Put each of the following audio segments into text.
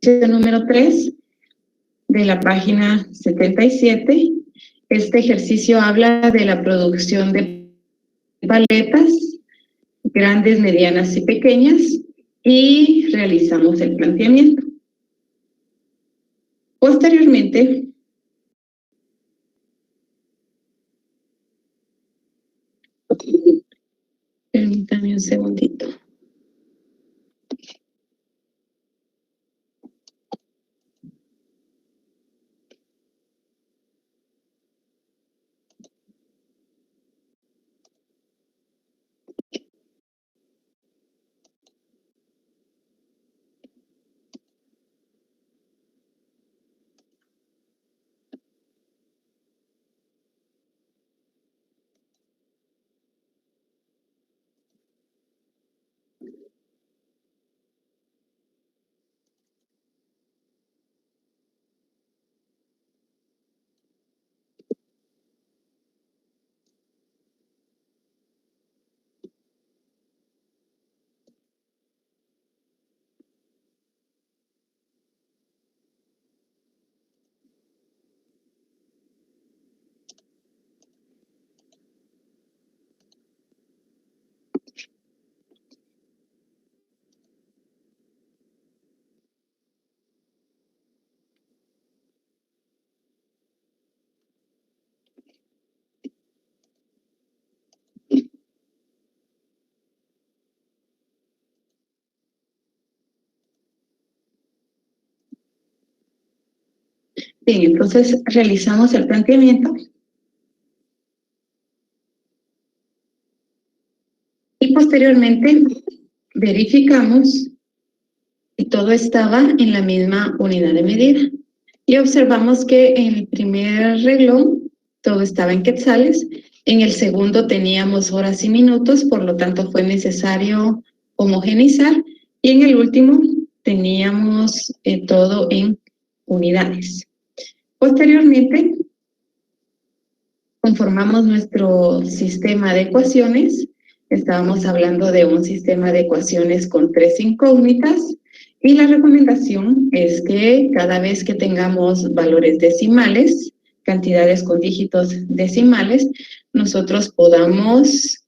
número 3 de la página 77. Este ejercicio habla de la producción de paletas grandes, medianas y pequeñas, y realizamos el planteamiento. Posteriormente, permítame un segundito. Bien, entonces realizamos el planteamiento y posteriormente verificamos si todo estaba en la misma unidad de medida. Y observamos que en el primer renglón todo estaba en quetzales, en el segundo teníamos horas y minutos, por lo tanto fue necesario homogenizar, y en el último teníamos todo en unidades. Posteriormente, conformamos nuestro sistema de ecuaciones. Estábamos hablando de un sistema de ecuaciones con 3 incógnitas, y la recomendación es que cada vez que tengamos valores decimales, cantidades con dígitos decimales, nosotros podamos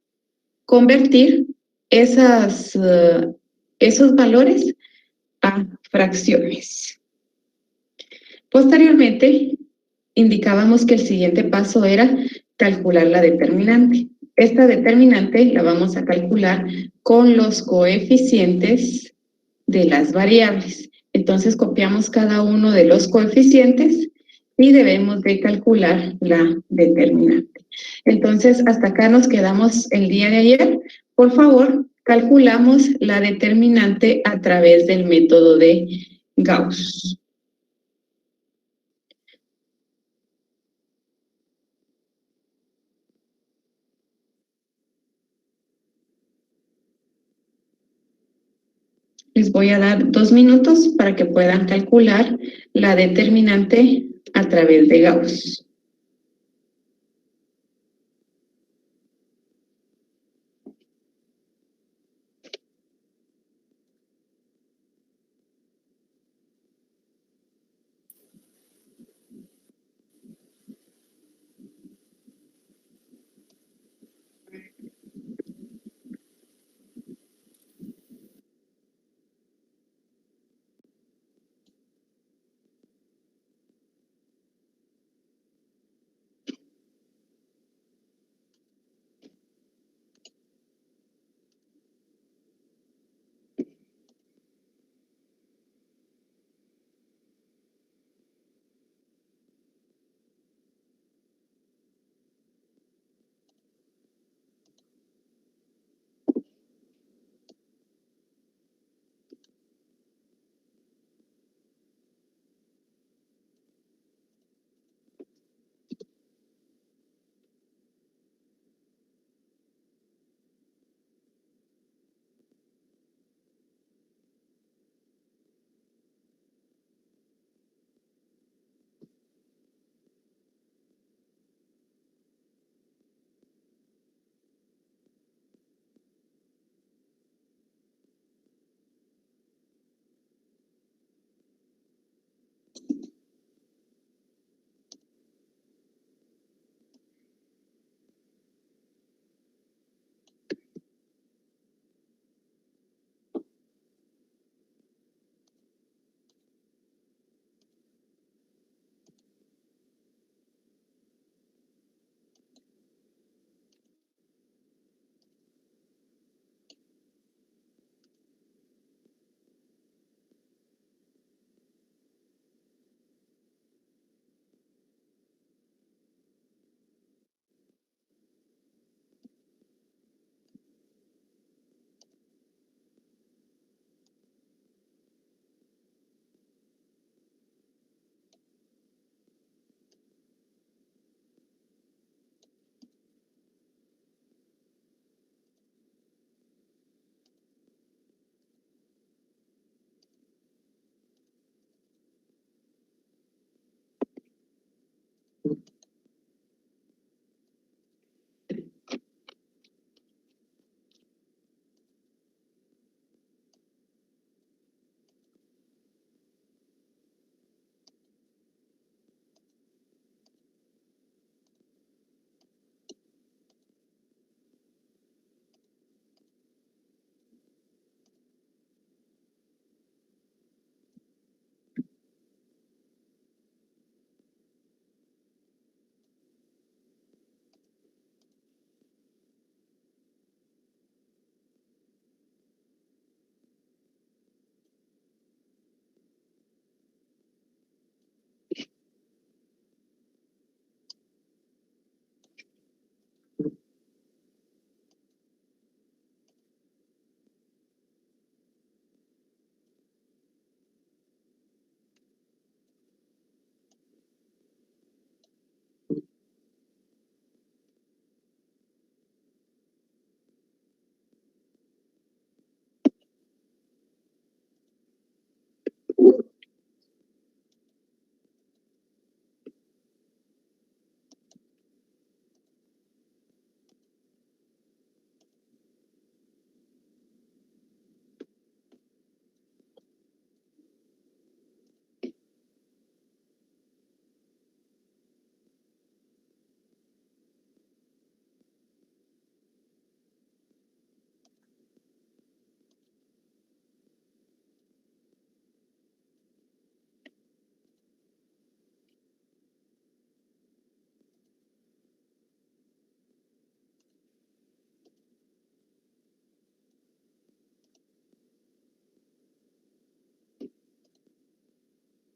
convertir esos valores a fracciones. Posteriormente, indicábamos que el siguiente paso era calcular la determinante. Esta determinante la vamos a calcular con los coeficientes de las variables. Entonces copiamos cada uno de los coeficientes y debemos de calcular la determinante. Entonces, hasta acá nos quedamos el día de ayer. Por favor, calculamos la determinante a través del método de Gauss. Les voy a dar 2 minutos para que puedan calcular la determinante a través de Gauss.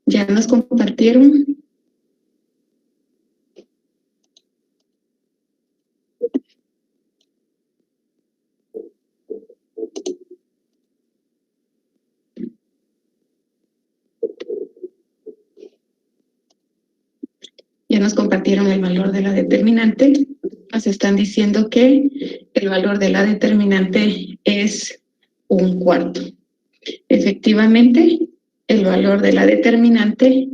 ¿Ya nos compartieron? Ya nos compartieron el valor de la determinante. Nos están diciendo que el valor de la determinante es 1/4. Efectivamente, el valor de la determinante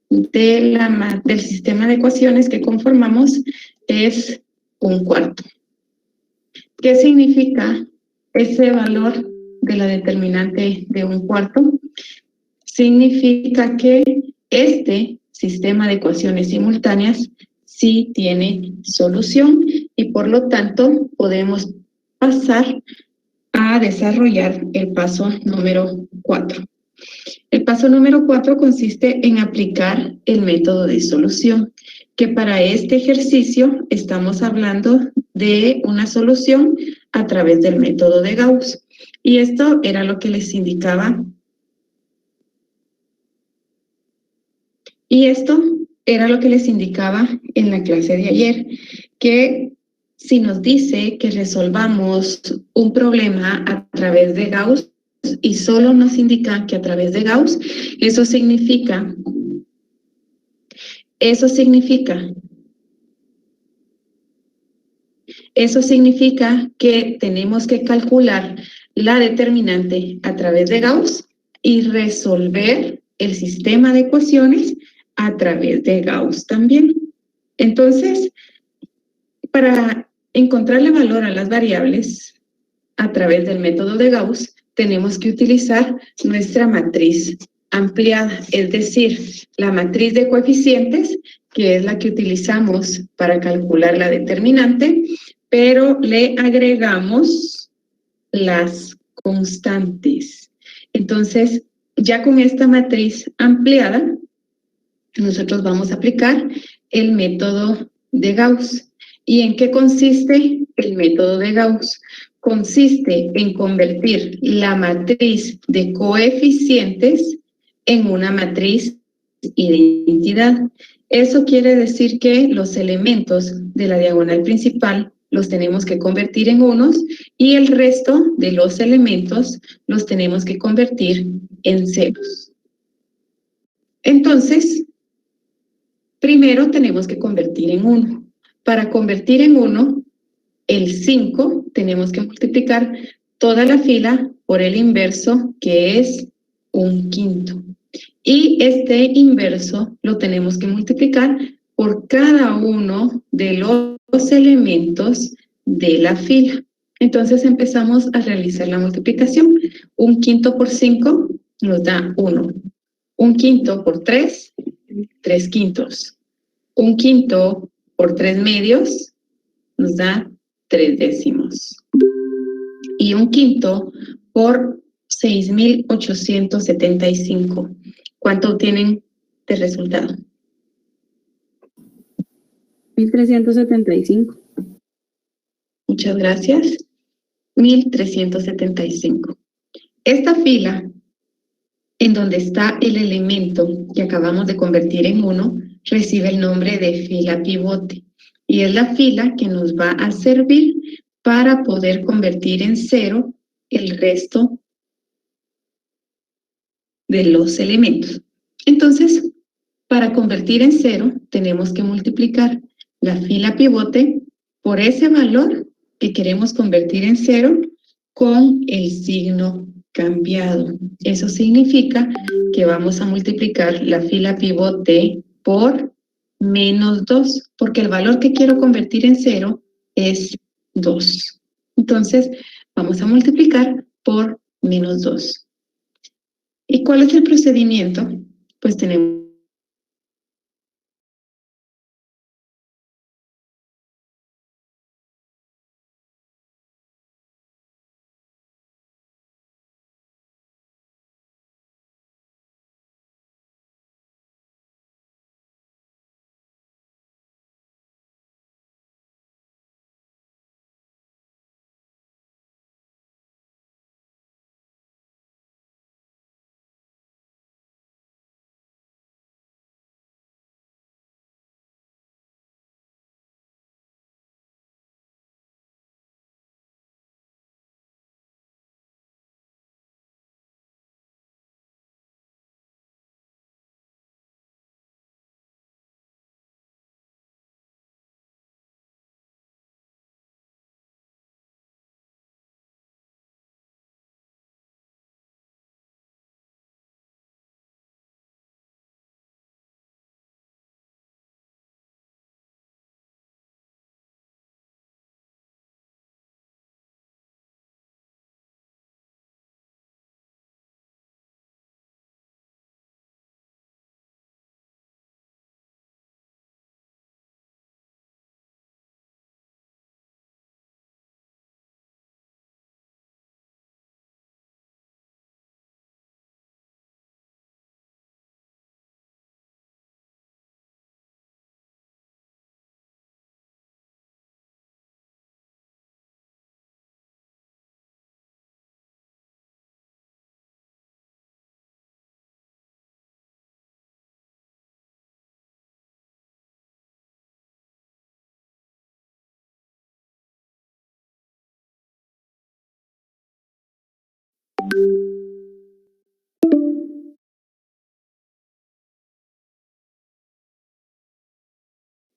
del sistema de ecuaciones que conformamos es 1/4. ¿Qué significa ese valor de la determinante de 1/4? Significa que este sistema de ecuaciones simultáneas sí tiene solución y por lo tanto podemos pasar a desarrollar el paso número 4. El paso número 4 consiste en aplicar el método de solución, que para este ejercicio estamos hablando de una solución a través del método de Gauss. Y esto era lo que les indicaba. Y esto era lo que les indicaba en la clase de ayer, que si nos dice que resolvamos un problema a través de Gauss y solo nos indica que a través de Gauss, eso significa que tenemos que calcular la determinante a través de Gauss y resolver el sistema de ecuaciones a través de Gauss también. Entonces, para encontrarle valor a las variables a través del método de Gauss, tenemos que utilizar nuestra matriz ampliada, es decir, la matriz de coeficientes, que es la que utilizamos para calcular la determinante, pero le agregamos las constantes. Entonces, ya con esta matriz ampliada, nosotros vamos a aplicar el método de Gauss. ¿Y en qué consiste el método de Gauss? Consiste en convertir la matriz de coeficientes en una matriz de identidad. Eso quiere decir que los elementos de la diagonal principal los tenemos que convertir en unos y el resto de los elementos los tenemos que convertir en ceros. Entonces, primero tenemos que convertir en 1. Para convertir en 1, el 5, tenemos que multiplicar toda la fila por el inverso, que es 1/5. Y este inverso lo tenemos que multiplicar por cada uno de los elementos de la fila. Entonces empezamos a realizar la multiplicación. 1/5 por 5 nos da 1. 1/5 por 3, 3/5. 1/5 por 3/2 nos da 3/10. Y 1/5 por 6.875. ¿Cuánto obtienen de resultado? 1.375. Muchas gracias. 1.375. Esta fila, en donde está el elemento que acabamos de convertir en 1, recibe el nombre de fila pivote. Y es la fila que nos va a servir para poder convertir en 0 el resto de los elementos. Entonces, para convertir en 0, tenemos que multiplicar la fila pivote por ese valor que queremos convertir en 0 con el signo cambiado. Eso significa que vamos a multiplicar la fila pivote por -2, porque el valor que quiero convertir en 0 es 2. Entonces, vamos a multiplicar por -2. ¿Y cuál es el procedimiento? Pues tenemos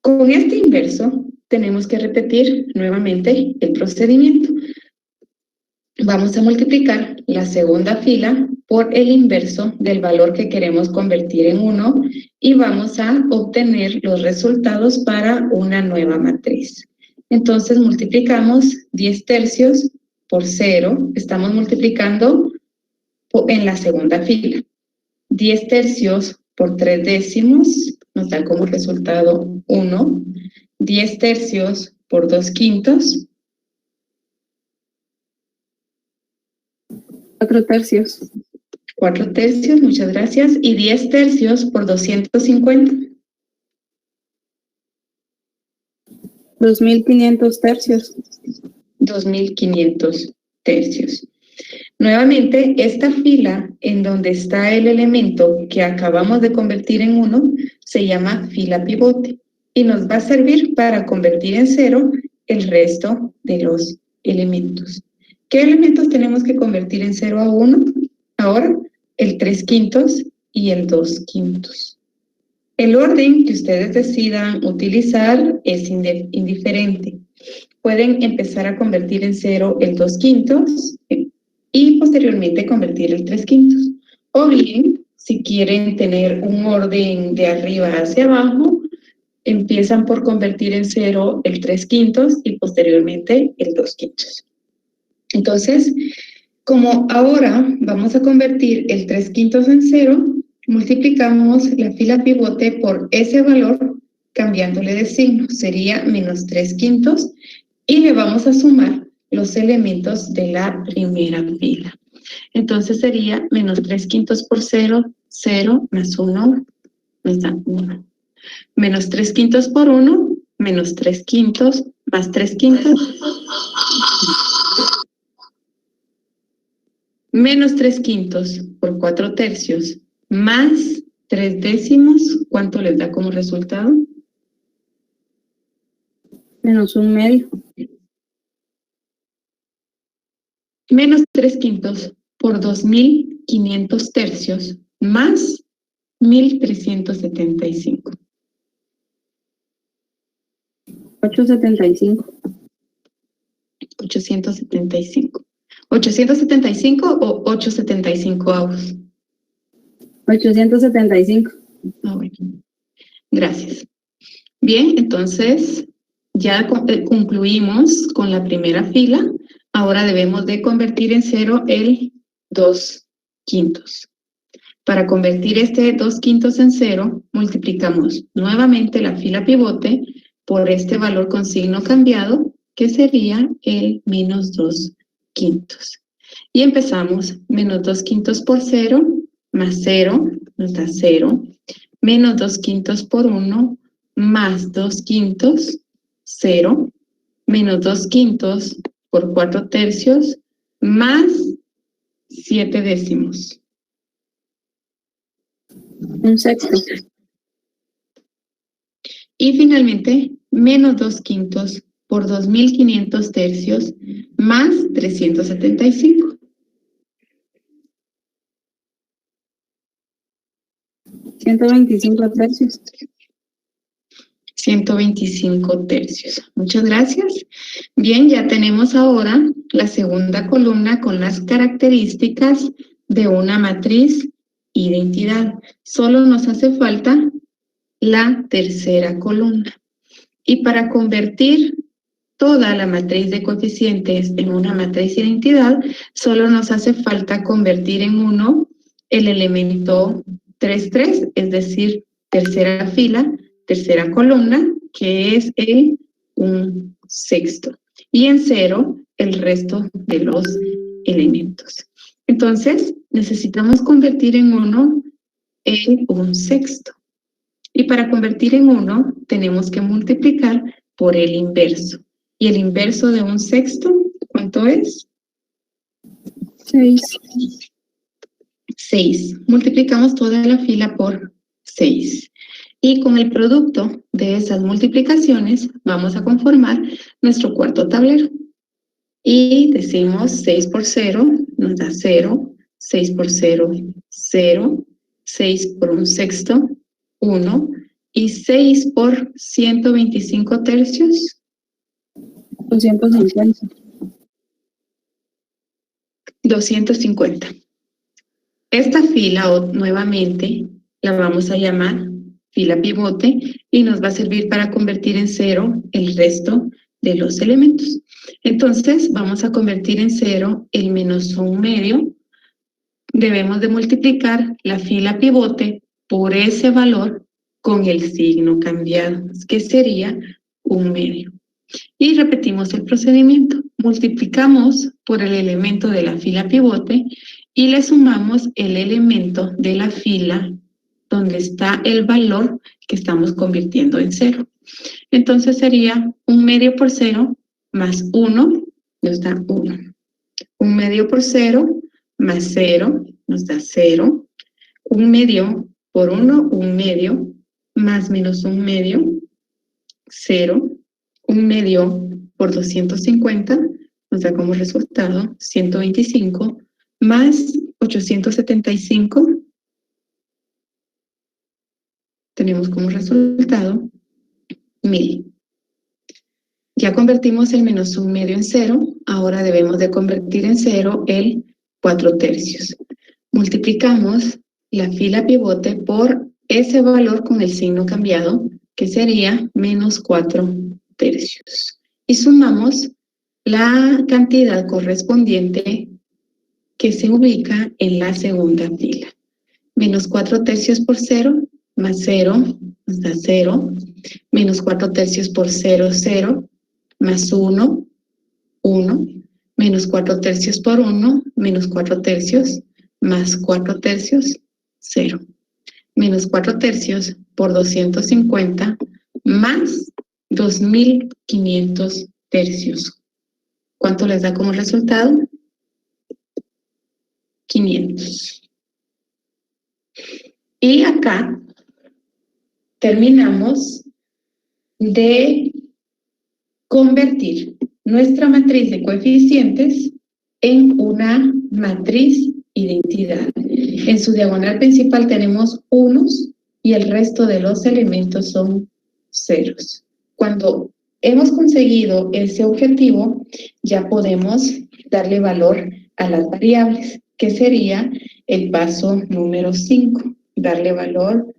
con este inverso, tenemos que repetir nuevamente el procedimiento. Vamos a multiplicar la segunda fila por el inverso del valor que queremos convertir en 1 y vamos a obtener los resultados para una nueva matriz. Entonces multiplicamos 10 tercios por 0, estamos multiplicando en la segunda fila. 10 tercios por 3/10 nos da como resultado 1. 10 tercios por 2/5. 4 tercios. 4 tercios, muchas gracias. Y 10 tercios por 250. 2.500 tercios. 2.500 tercios. Nuevamente, esta fila en donde está el elemento que acabamos de convertir en 1 se llama fila pivote y nos va a servir para convertir en 0 el resto de los elementos. ¿Qué elementos tenemos que convertir en 0 a 1? Ahora, el 3/5 y el 2/5. El orden que ustedes decidan utilizar es indiferente. Pueden empezar a convertir en 0 el 2/5 y posteriormente convertir el 3/5. O bien, si quieren tener un orden de arriba hacia abajo, empiezan por convertir en 0 el 3/5 y posteriormente el 2/5. Entonces, como ahora vamos a convertir el 3/5 en 0, multiplicamos la fila pivote por ese valor cambiándole de signo. Sería menos 3/5 y le vamos a sumar los elementos de la primera fila. Entonces sería menos 3/5 por 0, 0, más 1, nos da 1. Menos 3/5 por 1, menos 3/5, más 3/5. Menos 3/5 por 4/3, más 3/10, ¿cuánto les da como resultado? Menos 1/2. Menos 3/5 por 2.500 tercios, más 1.375. 875. 875. ¿875 o 875 avos? 875. Ah, bueno. Gracias. Bien, entonces ya concluimos con la primera fila. Ahora debemos de convertir en 0 el 2/5. Para convertir este 2/5 en 0, multiplicamos nuevamente la fila pivote por este valor con signo cambiado, que sería el menos 2/5. Y empezamos, menos 2/5 por 0, más 0, nos da 0. Menos 2/5 por 1, más 2/5, 0. Menos 2/5 por 4/3, más 7/10. 1/6. Y finalmente, menos 2/5 por 2.500 tercios, más 375. 125 tercios. 125 tercios. Muchas gracias. Bien, ya tenemos ahora la segunda columna con las características de una matriz identidad. Solo nos hace falta la tercera columna. Y para convertir toda la matriz de coeficientes en una matriz identidad, solo nos hace falta convertir en 1 el elemento 3, 3, es decir, tercera fila, tercera columna, que es el 1/6. Y en 0, el resto de los elementos. Entonces, necesitamos convertir en 1 el 1/6. Y para convertir en 1, tenemos que multiplicar por el inverso. ¿Y el inverso de 1/6, cuánto es? 6. 6. Multiplicamos toda la fila por 6. Y con el producto de esas multiplicaciones vamos a conformar nuestro cuarto tablero. Y decimos 6 por 0 nos da 0, 6 por 0, 0, 6 por 1/6, 1, y 6 por 125 tercios. 250. 250. Esta fila nuevamente la vamos a llamar fila pivote y nos va a servir para convertir en 0 el resto de los elementos. Entonces vamos a convertir en 0 el menos 1/2. Debemos de multiplicar la fila pivote por ese valor con el signo cambiado, que sería 1/2. Y repetimos el procedimiento. Multiplicamos por el elemento de la fila pivote y le sumamos el elemento de la fila donde está el valor que estamos convirtiendo en 0. Entonces sería 1/2 por 0 más 1, nos da 1. 1/2 por 0 más 0, nos da 0. 1/2 por 1, 1/2, más menos 1/2, 0. 1/2 por 250 nos da como resultado 125, más 875 tenemos como resultado 1000. Ya convertimos el menos 1/2 en 0, ahora debemos de convertir en 0 el 4/3. Multiplicamos la fila pivote por ese valor con el signo cambiado, que sería menos 4 tercios. Y sumamos la cantidad correspondiente que se ubica en la segunda fila. Menos 4 tercios por 0, más 0, nos da 0. Menos 4 tercios por 0, 0, más 1, 1. Menos 4 tercios por 1, menos 4 tercios, más 4 tercios, 0. Menos 4 tercios por 250, más 2.500 tercios. ¿Cuánto les da como resultado? 500. Y acá terminamos de convertir nuestra matriz de coeficientes en una matriz identidad. En su diagonal principal tenemos unos y el resto de los elementos son ceros. Cuando hemos conseguido ese objetivo, ya podemos darle valor a las variables, que sería el paso número 5, darle valor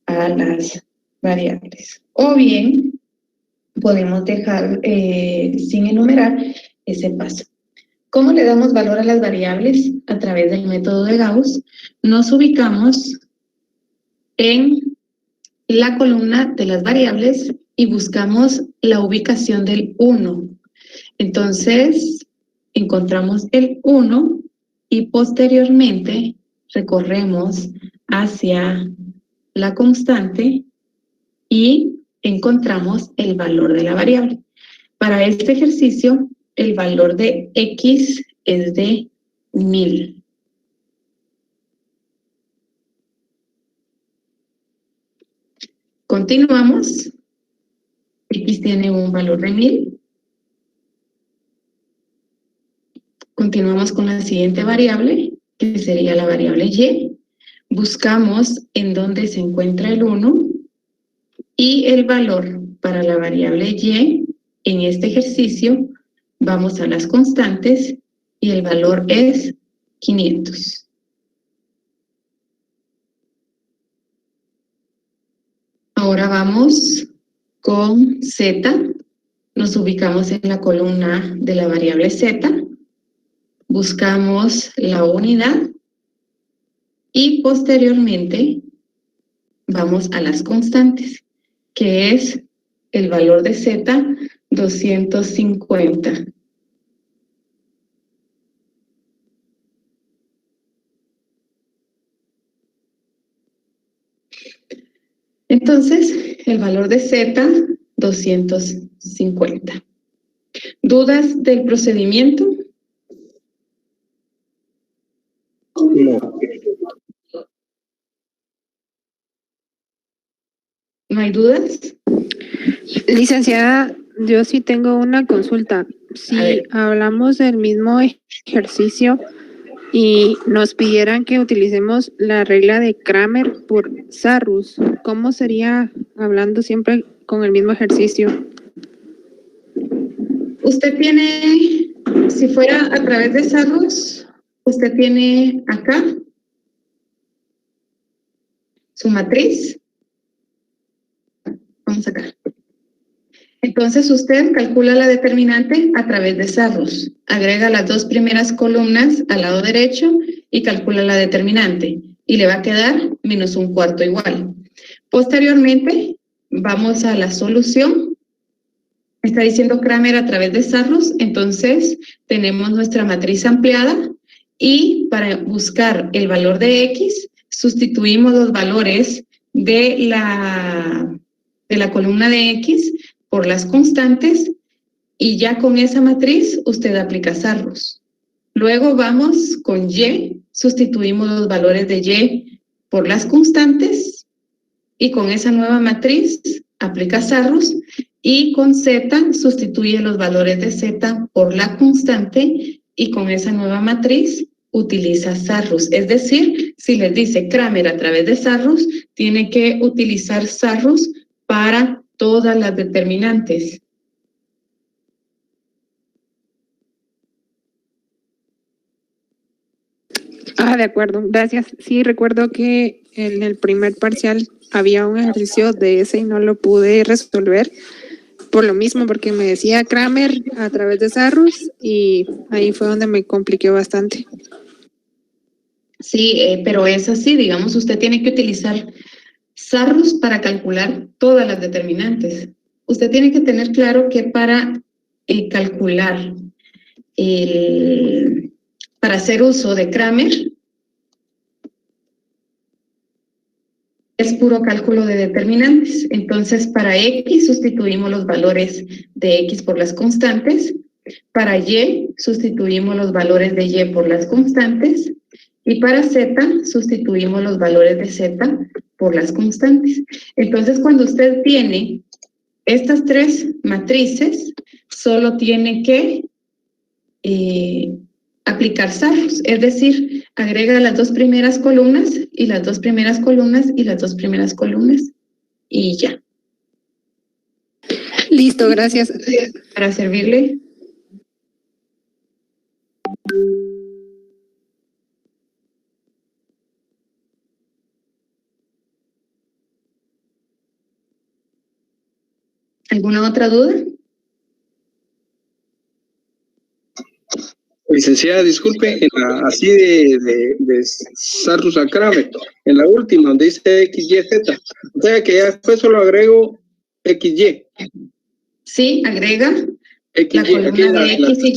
a las variables. O bien, podemos dejar sin enumerar ese paso. ¿Cómo le damos valor a las variables? A través del método de Gauss. Nos ubicamos en la columna de las variables y buscamos la ubicación del 1. Entonces, encontramos el 1 y posteriormente recorremos hacia la constante y encontramos el valor de la variable. Para este ejercicio, el valor de X es de 1000. Continuamos. X tiene un valor de 1000. Continuamos con la siguiente variable, que sería la variable Y. Buscamos en dónde se encuentra el 1 y el valor para la variable Y en este ejercicio. Vamos a las constantes y el valor es 500. Ahora vamos con Z. Nos ubicamos en la columna de la variable Z. Buscamos la unidad y posteriormente vamos a las constantes, que es el valor de Z, 250. Entonces, el valor de Z, 250. ¿Dudas del procedimiento? No. ¿No hay dudas? Licenciada, yo sí tengo una consulta. Si hablamos del mismo ejercicio y nos pidieran que utilicemos la regla de Kramer por Sarrus, ¿cómo sería hablando siempre con el mismo ejercicio? Usted tiene, si fuera a través de Sarrus, usted tiene acá su matriz. Vamos acá. Entonces usted calcula la determinante a través de Sarrus. Agrega las dos primeras columnas al lado derecho y calcula la determinante. Y le va a quedar menos un cuarto igual. Posteriormente, vamos a la solución. Está diciendo Kramer a través de Sarrus. Entonces, tenemos nuestra matriz ampliada. Y para buscar el valor de X, sustituimos los valores de la columna de X por las constantes y ya con esa matriz usted aplica Sarrus. Luego vamos con Y, sustituimos los valores de Y por las constantes y con esa nueva matriz aplica Sarrus y con Z sustituye los valores de Z por la constante y con esa nueva matriz utiliza Sarrus. Es decir, si les dice Kramer a través de Sarrus, tiene que utilizar Sarrus para todas las determinantes. De acuerdo, gracias. Sí, recuerdo que en el primer parcial había un ejercicio de ese y no lo pude resolver por lo mismo, porque me decía Kramer a través de Sarrus y ahí fue donde me compliqué bastante. Sí, pero es así, digamos, usted tiene que utilizar Sarrus para calcular todas las determinantes. Usted tiene que tener claro que para calcular, para hacer uso de Kramer, es puro cálculo de determinantes. Entonces, para X sustituimos los valores de X por las constantes. Para Y sustituimos los valores de Y por las constantes. Y para Z sustituimos los valores de Z por las constantes. Entonces, cuando usted tiene estas tres matrices, solo tiene que aplicar Sarrus, es decir, agrega las dos primeras columnas y las dos primeras columnas y las dos primeras columnas y ya. Listo, gracias. Para servirle. ¿Alguna otra duda? Licenciada, disculpe, así de Sarrus a Kramer, en la última, donde dice XYZ, o sea que ya después solo agrego XY. Sí, agrega XY, la columna aquí de X y Y.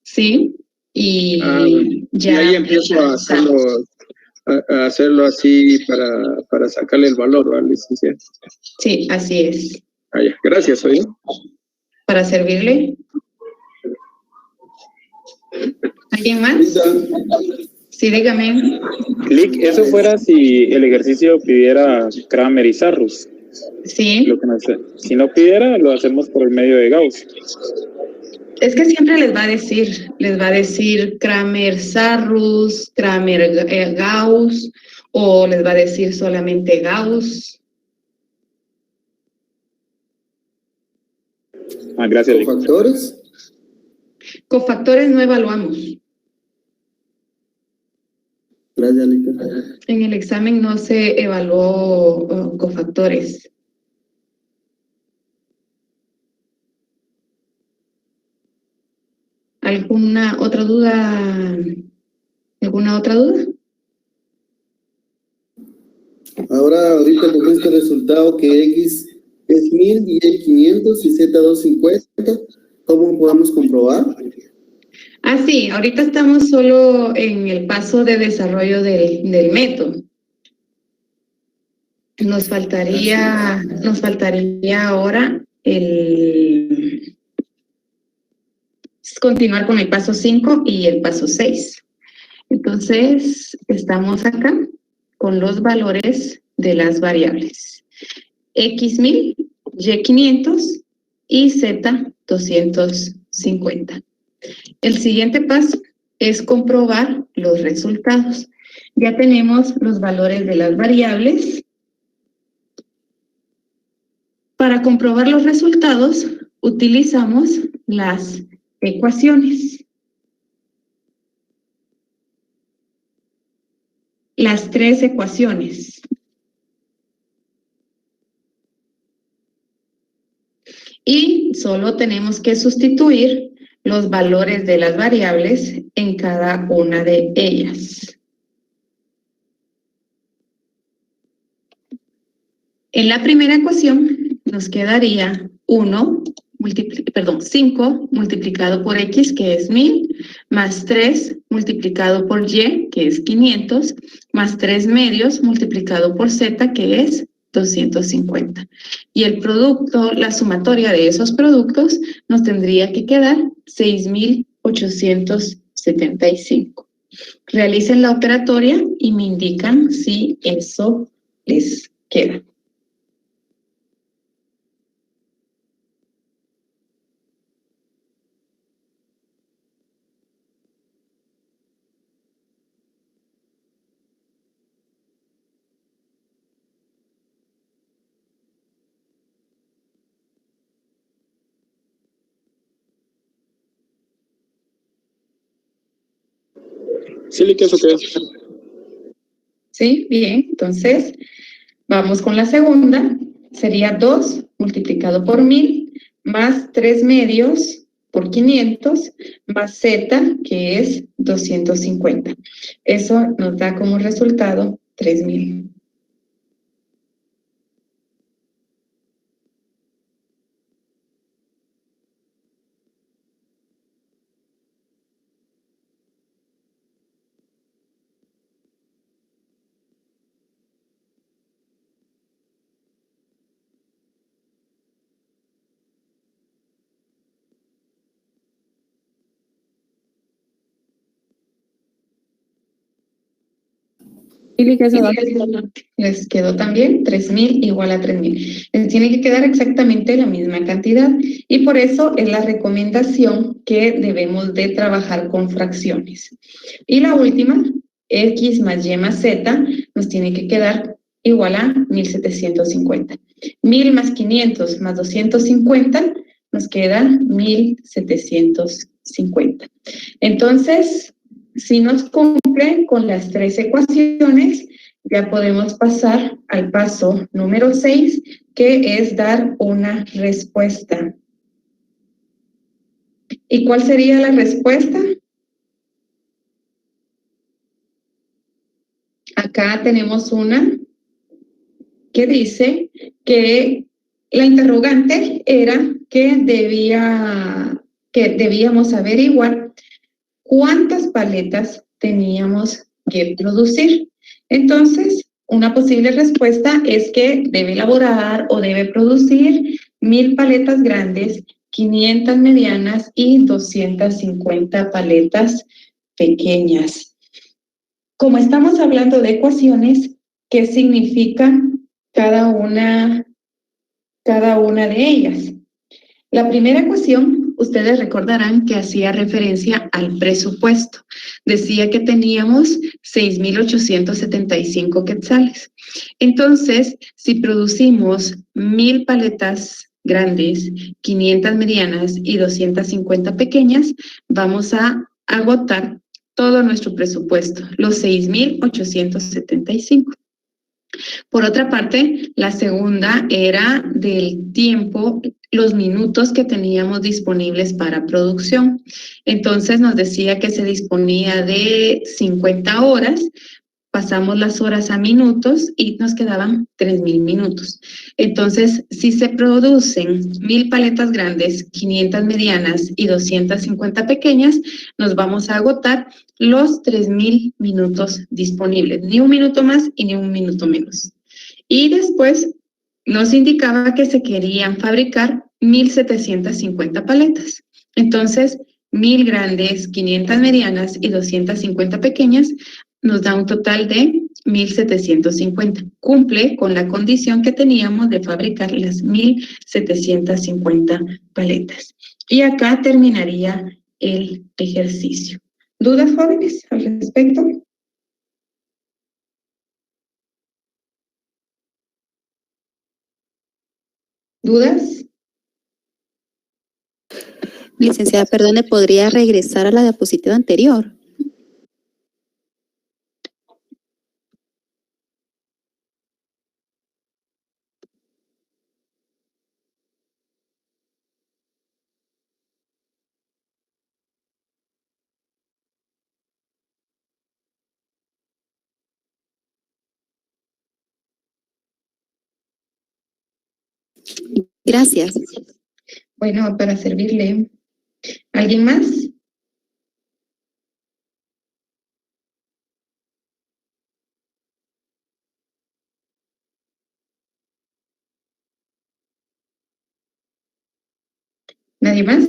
Sí, y y ya. ahí empiezo a hacerlo así para sacarle el valor, ¿vale, licenciada? Sí, así es. Ya. Gracias, oye. Para servirle. ¿Alguien más? Sí, dígame. Clic, eso fuera si el ejercicio pidiera Kramer y Sarrus. Sí. Si no pidiera, lo hacemos por el medio de Gauss. Es que siempre les va a decir Kramer Sarrus, Kramer Gauss, o les va a decir solamente Gauss. Gracias. ¿Cofactores? Cofactores no evaluamos. Gracias, Lica. En el examen no se evaluó cofactores. ¿Alguna otra duda? ¿Alguna otra duda? Ahorita con este resultado que X es 1000 y Y 500 y Z 250, ¿cómo podemos comprobar? Sí, ahorita estamos solo en el paso de desarrollo del método. Nos faltaría ahora continuar con el paso 5 y el paso 6. Entonces, estamos acá con los valores de las variables. X1000, Y500 y Z250. El siguiente paso es comprobar los resultados. Ya tenemos los valores de las variables. Para comprobar los resultados, utilizamos las ecuaciones. Las tres ecuaciones. Y solo tenemos que sustituir los valores de las variables en cada una de ellas. En la primera ecuación nos quedaría 5 multiplicado por X, que es 1000, más 3 multiplicado por Y, que es 500, más 3 medios multiplicado por Z, que es 250. Y el producto, la sumatoria de esos productos, nos tendría que quedar 6875. Realicen la operatoria y me indican si eso les queda. Sí, ¿qué es eso que es? Sí, bien. Entonces, vamos con la segunda. Sería 2 multiplicado por 1000 más 3 medios por 500 más z, que es 250. Eso nos da como resultado 3000. ¿Y qué se da? Les quedó también 3000 igual a 3000. Les tiene que quedar exactamente la misma cantidad y por eso es la recomendación que debemos de trabajar con fracciones. Y la última, x más y más z, nos tiene que quedar igual a 1750. 1000 más 500 más 250 nos queda 1750. Entonces, si nos cumple con las 3 ecuaciones, ya podemos pasar al paso número 6, que es dar una respuesta. ¿Y cuál sería la respuesta? Acá tenemos una que dice que la interrogante era que debíamos averiguar cuántas paletas teníamos que producir. Entonces, una posible respuesta es que debe elaborar o debe producir 1000 paletas grandes, 500 medianas y 250 paletas pequeñas. Como estamos hablando de ecuaciones, ¿qué significa cada una de ellas? La primera ecuación, ustedes recordarán que hacía referencia al presupuesto. Decía que teníamos 6,875 quetzales. Entonces, si producimos 1000 paletas grandes, 500 medianas y 250 pequeñas, vamos a agotar todo nuestro presupuesto, los 6,875. Por otra parte, la segunda era del tiempo, los minutos que teníamos disponibles para producción. Entonces nos decía que se disponía de 50 horas, pasamos las horas a minutos y nos quedaban 3000 minutos. Entonces, si se producen 1000 paletas grandes, 500 medianas y 250 pequeñas, nos vamos a agotar los 3000 minutos disponibles, ni un minuto más y ni un minuto menos. Y después nos indicaba que se querían fabricar 1750 paletas. Entonces, 1000 grandes, 500 medianas y 250 pequeñas nos da un total de 1750. Cumple con la condición que teníamos de fabricar las 1750 paletas. Y acá terminaría el ejercicio. ¿Dudas, jóvenes, al respecto? ¿Dudas? Licenciada, perdone, ¿podría regresar a la diapositiva anterior? Gracias. Bueno, para servirle. ¿Alguien más? ¿Nadie más?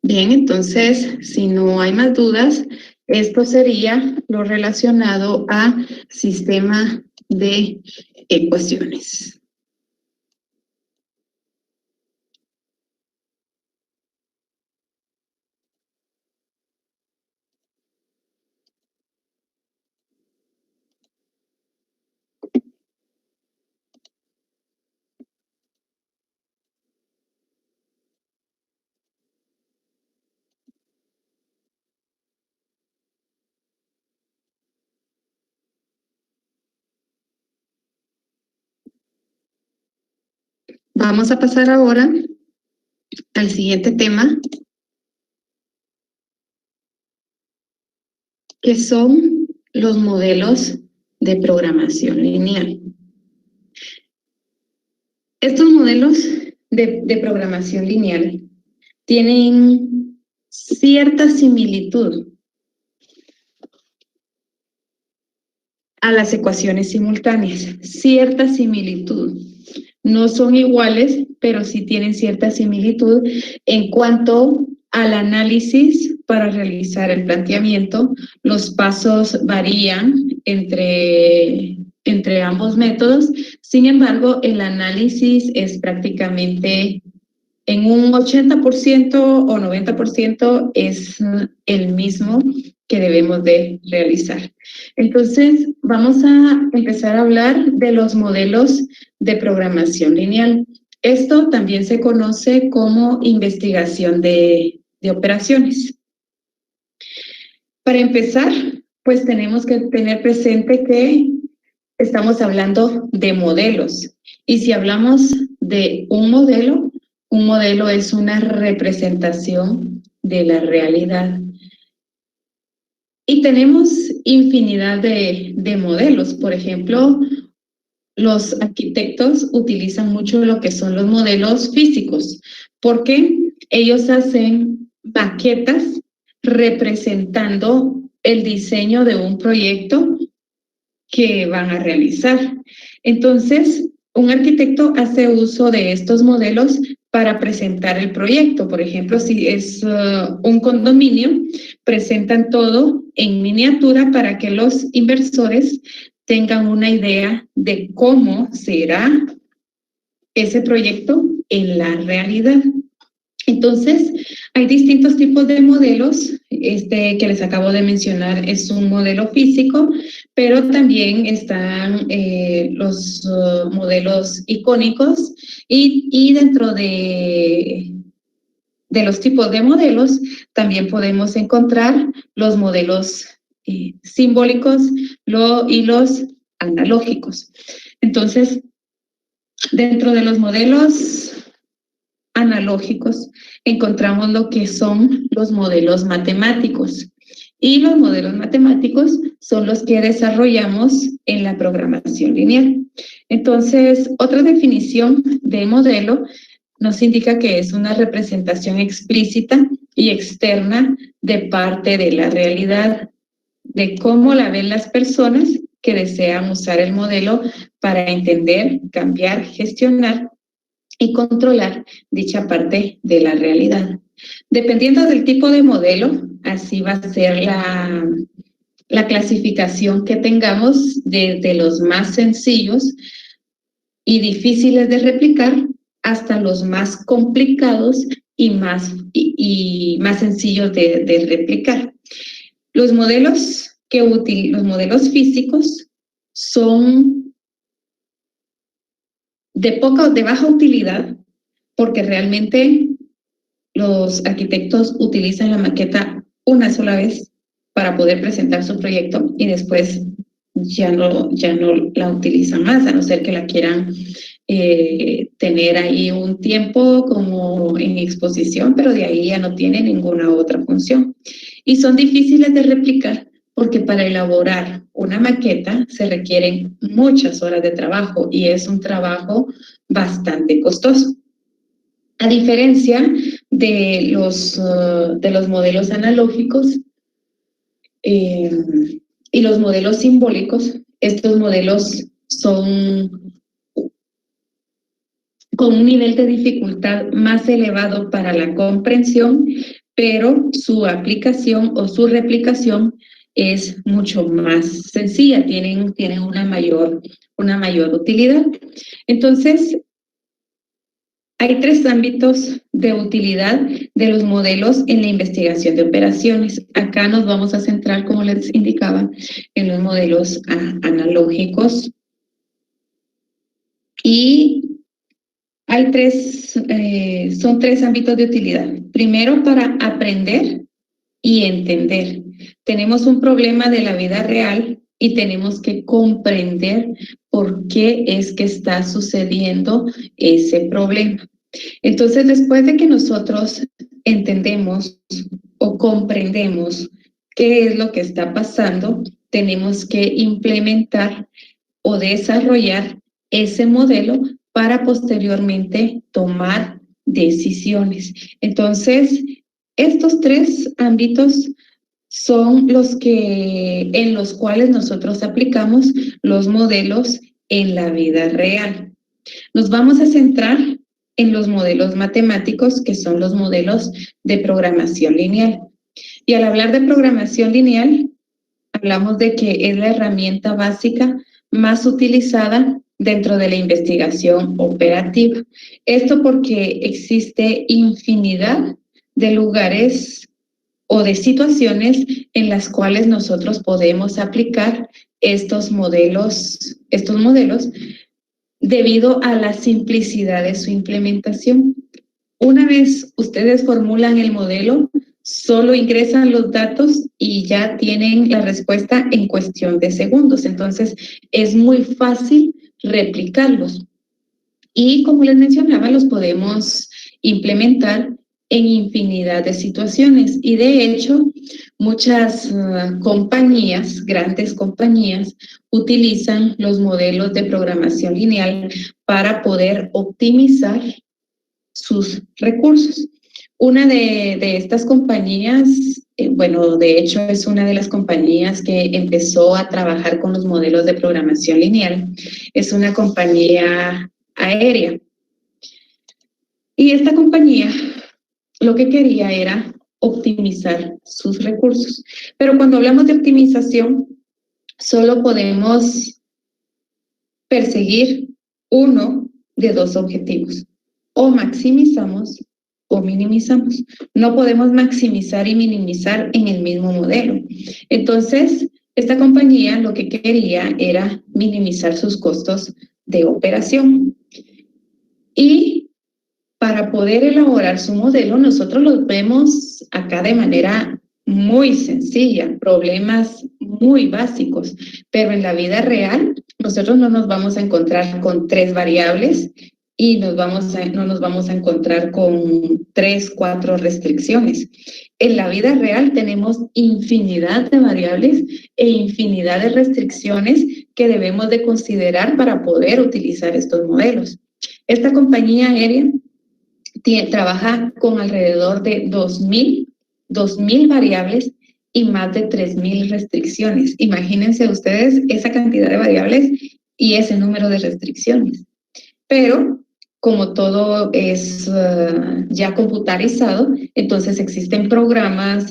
Bien, entonces, si no hay más dudas, esto sería lo relacionado a sistema de ecuaciones. Vamos a pasar ahora al siguiente tema, que son los modelos de programación lineal. Estos modelos de programación lineal tienen cierta similitud a las ecuaciones simultáneas, cierta similitud. No son iguales, pero sí tienen cierta similitud en cuanto al análisis para realizar el planteamiento. Los pasos varían entre ambos métodos. Sin embargo, el análisis es prácticamente en un 80% o 90% es el mismo que debemos de realizar. Entonces, vamos a empezar a hablar de los modelos de programación lineal. Esto también se conoce como investigación de operaciones. Para empezar, pues tenemos que tener presente que estamos hablando de modelos. Y si hablamos de un modelo es una representación de la realidad. Y tenemos infinidad de modelos. Por ejemplo, los arquitectos utilizan mucho lo que son los modelos físicos, porque ellos hacen maquetas representando el diseño de un proyecto que van a realizar. Entonces, un arquitecto hace uso de estos modelos para presentar el proyecto. Por ejemplo, si es un condominio, presentan todo en miniatura para que los inversores tengan una idea de cómo será ese proyecto en la realidad. Entonces, hay distintos tipos de modelos. Este que les acabo de mencionar es un modelo físico, pero también están los modelos icónicos y dentro de los tipos de modelos también podemos encontrar los modelos simbólicos y los analógicos. Entonces, dentro de los modelos analógicos encontramos lo que son los modelos matemáticos. Y los modelos matemáticos son los que desarrollamos en la programación lineal. Entonces, otra definición de modelo nos indica que es una representación explícita y externa de parte de la realidad, de cómo la ven las personas que desean usar el modelo para entender, cambiar, gestionar y controlar dicha parte de la realidad. Dependiendo del tipo de modelo, así va a ser la clasificación que tengamos, desde los más sencillos y difíciles de replicar hasta los más complicados y más sencillos de replicar. Los modelos físicos son de baja utilidad, porque realmente los arquitectos utilizan la maqueta una sola vez para poder presentar su proyecto y después ya no la utilizan más, a no ser que la quieran tener ahí un tiempo como en exposición, pero de ahí ya no tiene ninguna otra función. Y son difíciles de replicar porque para elaborar una maqueta se requieren muchas horas de trabajo y es un trabajo bastante costoso. A diferencia de los modelos analógicos y los modelos simbólicos, estos modelos son con un nivel de dificultad más elevado para la comprensión, pero su aplicación o su replicación es mucho más sencilla, tienen una mayor utilidad. Entonces, hay 3 ámbitos de utilidad de los modelos en la investigación de operaciones. Acá nos vamos a centrar, como les indicaba, en los modelos analógicos. Y hay son 3 ámbitos de utilidad. Primero, para aprender y entender. Tenemos un problema de la vida real y tenemos que comprender por qué es que está sucediendo ese problema. Entonces, después de que nosotros entendemos o comprendemos qué es lo que está pasando, tenemos que implementar o desarrollar ese modelo para posteriormente tomar decisiones. Entonces, estos tres ámbitos son en los cuales nosotros aplicamos los modelos en la vida real. Nos vamos a centrar en los modelos matemáticos, que son los modelos de programación lineal. Y al hablar de programación lineal, hablamos de que es la herramienta básica más utilizada dentro de la investigación operativa. Esto porque existe infinidad de lugares o de situaciones en las cuales nosotros podemos aplicar estos modelos debido a la simplicidad de su implementación. Una vez ustedes formulan el modelo, solo ingresan los datos y ya tienen la respuesta en cuestión de segundos. Entonces, es muy fácil replicarlos. Y como les mencionaba, los podemos implementar en infinidad de situaciones. Y de hecho, muchas compañías, grandes compañías, utilizan los modelos de programación lineal para poder optimizar sus recursos. Una de estas compañías, bueno, de hecho es una de las compañías que empezó a trabajar con los modelos de programación lineal, es una compañía aérea. Y esta compañía lo que quería era optimizar sus recursos. Pero cuando hablamos de optimización, solo podemos perseguir uno de dos objetivos. O maximizamos o minimizamos. No podemos maximizar y minimizar en el mismo modelo. Entonces, esta compañía lo que quería era minimizar sus costos de operación. Y para poder elaborar su modelo, nosotros los vemos acá de manera muy sencilla, problemas muy básicos, pero en la vida real nosotros no nos vamos a encontrar con 3 variables y no nos vamos a encontrar con 3, 4 restricciones. En la vida real tenemos infinidad de variables e infinidad de restricciones que debemos de considerar para poder utilizar estos modelos. Esta compañía aérea trabaja con alrededor de 2,000 variables y más de 3,000 restricciones. Imagínense ustedes esa cantidad de variables y ese número de restricciones. Pero como todo es ya computarizado, entonces existen programas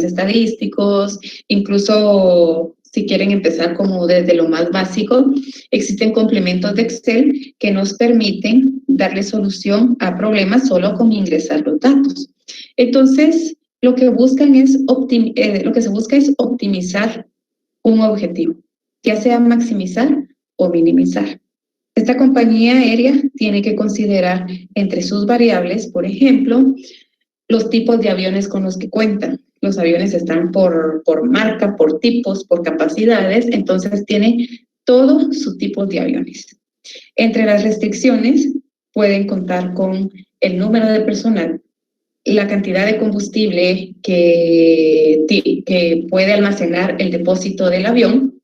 estadísticos, incluso si quieren empezar como desde lo más básico, existen complementos de Excel que nos permiten darle solución a problemas solo con ingresar los datos. Entonces, lo que se busca es optimizar un objetivo, ya sea maximizar o minimizar. Esta compañía aérea tiene que considerar entre sus variables, por ejemplo, los tipos de aviones con los que cuentan. Los aviones están por marca, por tipos, por capacidades, entonces tiene todo su tipo de aviones. Entre las restricciones pueden contar con el número de personal, la cantidad de combustible que puede almacenar el depósito del avión,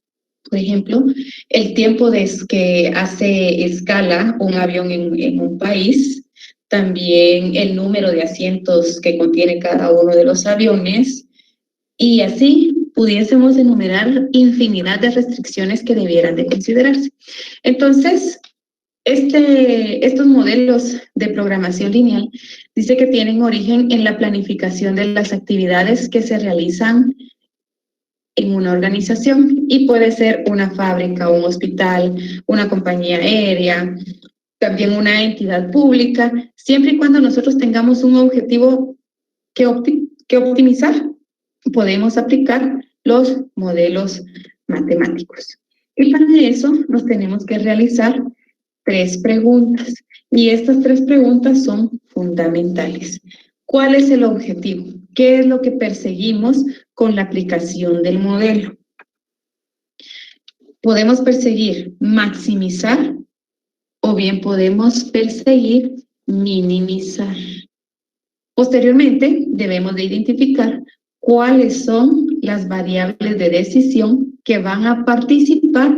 por ejemplo, el tiempo que hace escala un avión en un país, también el número de asientos que contiene cada uno de los aviones, y así pudiésemos enumerar infinidad de restricciones que debieran de considerarse. Entonces, estos modelos de programación lineal dice que tienen origen en la planificación de las actividades que se realizan en una organización, y puede ser una fábrica, un hospital, una compañía aérea, también una entidad pública, siempre y cuando nosotros tengamos un objetivo que optimizar, podemos aplicar los modelos matemáticos. Y para eso nos tenemos que realizar 3 preguntas, y estas 3 preguntas son fundamentales. ¿Cuál es el objetivo? ¿Qué es lo que perseguimos con la aplicación del modelo? Podemos perseguir maximizar o bien podemos perseguir minimizar. Posteriormente, debemos de identificar cuáles son las variables de decisión que van a participar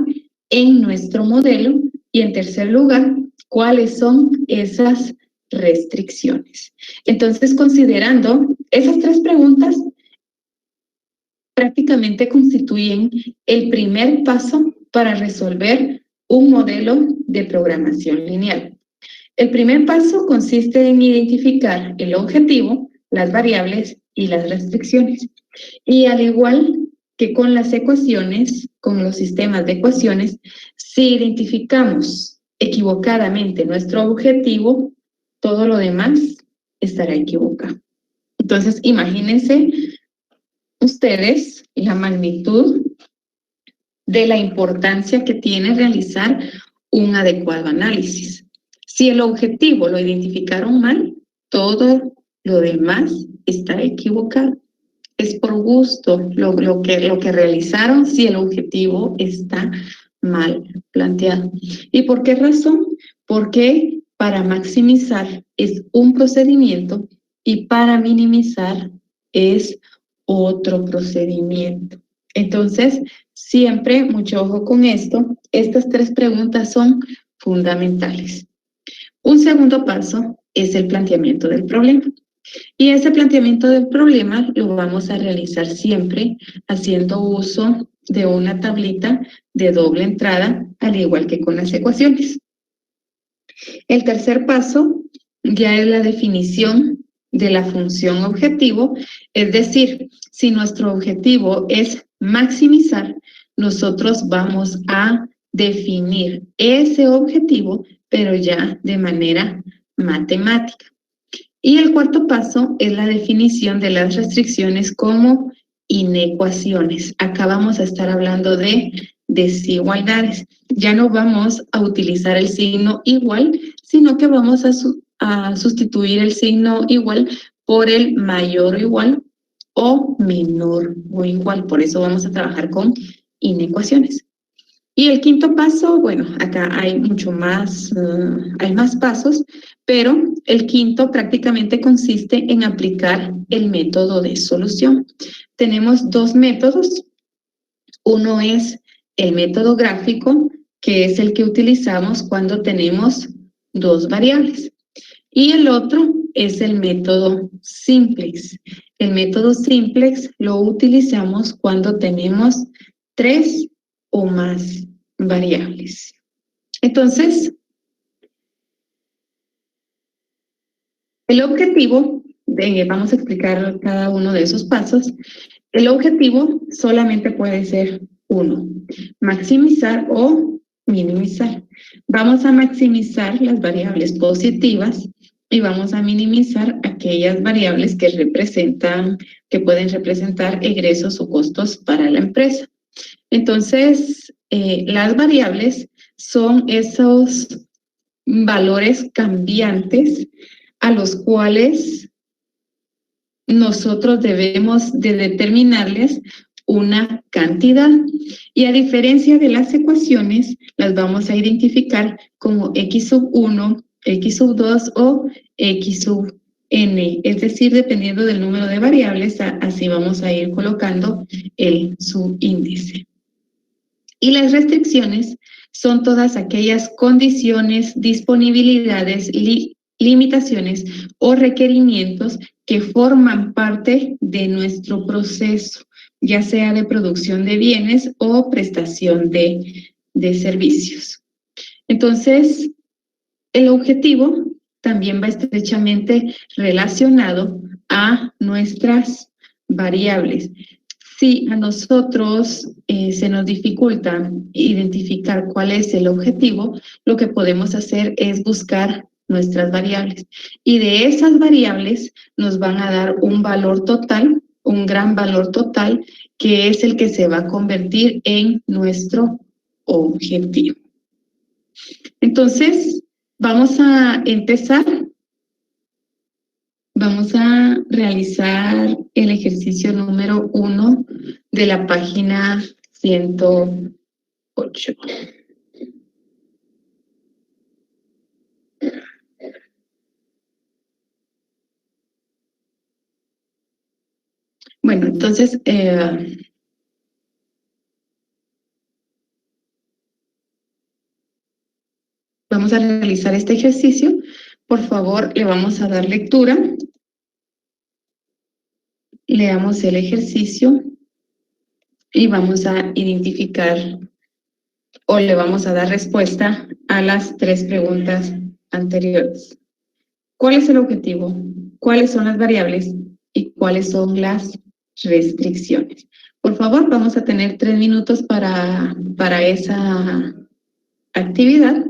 en nuestro modelo y, en tercer lugar, cuáles son esas restricciones. Entonces, considerando esas tres preguntas, prácticamente constituyen el primer paso para resolver un modelo de programación lineal. El primer paso consiste en identificar el objetivo, las variables y las restricciones. Y al igual que con las ecuaciones, con los sistemas de ecuaciones, si identificamos equivocadamente nuestro objetivo, todo lo demás estará equivocado. Entonces, imagínense ustedes la magnitud de la importancia que tiene realizar un adecuado análisis. Si el objetivo lo identificaron mal, todo lo demás está equivocado. Es por gusto lo que realizaron si el objetivo está mal planteado. ¿Y por qué razón? Porque para maximizar es un procedimiento y para minimizar es otro procedimiento. Entonces, siempre mucho ojo con esto. Estas tres preguntas son fundamentales. Un segundo paso es el planteamiento del problema. Y ese planteamiento del problema lo vamos a realizar siempre haciendo uso de una tablita de doble entrada, al igual que con las ecuaciones. El tercer paso ya es la definición de la función objetivo, es decir, si nuestro objetivo es maximizar, nosotros vamos a definir ese objetivo, pero ya de manera matemática. Y el cuarto paso es la definición de las restricciones como inecuaciones. Acá vamos a estar hablando de desigualdades. Ya no vamos a utilizar el signo igual, sino que vamos a sustituir el signo igual por el mayor o igual o menor o igual. Por eso vamos a trabajar con inecuaciones. Y el quinto paso, bueno, acá hay mucho más, hay más pasos, pero el quinto prácticamente consiste en aplicar el método de solución. Tenemos dos métodos. Uno es el método gráfico, que es el que utilizamos cuando tenemos dos variables. Y el otro es el método simplex. El método simplex lo utilizamos cuando tenemos tres o más variables. Entonces, el objetivo, vamos a explicar cada uno de esos pasos. El objetivo solamente puede ser uno, maximizar o minimizar. Vamos a maximizar las variables positivas y vamos a minimizar aquellas variables que pueden representar egresos o costos para la empresa. Entonces, las variables son esos valores cambiantes a los cuales nosotros debemos de determinarles una cantidad. Y a diferencia de las ecuaciones, las vamos a identificar como x sub 1, x sub 2 o x sub n. Es decir, dependiendo del número de variables, así vamos a ir colocando el subíndice. Y las restricciones son todas aquellas condiciones, disponibilidades, limitaciones o requerimientos que forman parte de nuestro proceso, ya sea de producción de bienes o prestación de servicios. Entonces, el objetivo también va estrechamente relacionado a nuestras variables. Si a nosotros se nos dificulta identificar cuál es el objetivo, lo que podemos hacer es buscar nuestras variables. Y de esas variables nos van a dar un valor total, un gran valor total, que es el que se va a convertir en nuestro objetivo. Entonces, vamos a empezar. Vamos a realizar el ejercicio número 1 de la página 100. 8. Bueno, entonces, vamos a realizar este ejercicio. Por favor, le vamos a dar lectura. Leamos el ejercicio y vamos a identificar o le vamos a dar respuesta a las 3 preguntas anteriores. ¿Cuál es el objetivo? ¿Cuáles son las variables? ¿Y cuáles son las restricciones? Por favor, vamos a tener 3 minutos para esa actividad.